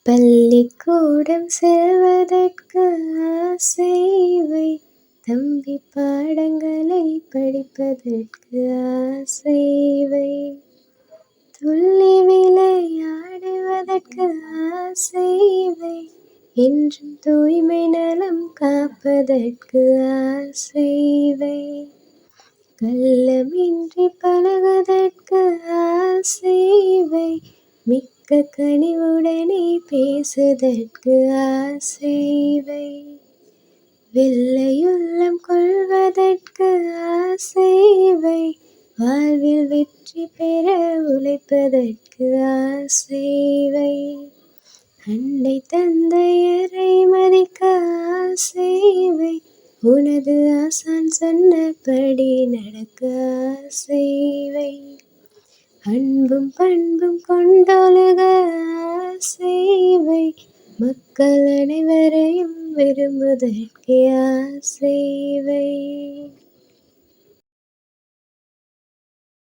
பள்ளிக்கூடம் செல்வதற்கு ஆசை வை, தம்பி பாடங்களை படிப்பதற்கு ஆசை வை, துள்ளி விளையாடுவதற்கு ஆசை வை, என்றும் தூய்மை நலம் காப்பதற்கு ஆசை வை, கள்ளமின்றி பழகுவதற்கு ஆசை வை, மிக்க கனிவுடனே பேசுதற்கு ஆசை வை, வெள்ளையுள்ளம் கொள்வதற்கு ஆசை வை, வாழ்வில் வெற்றி பெற உழைப்பதற்கு ஆசை வை, அன்னை தந்தையரை மதிக்க ஆசை வை, உனது ஆசான் சொன்னபடி நடக்க ஆசை வை, அன்பும் பண்பும் கொண்டொழுக ஆசை வை, மக்கள் அனைவரையும் விரும்புதற்கு ஆசை வை.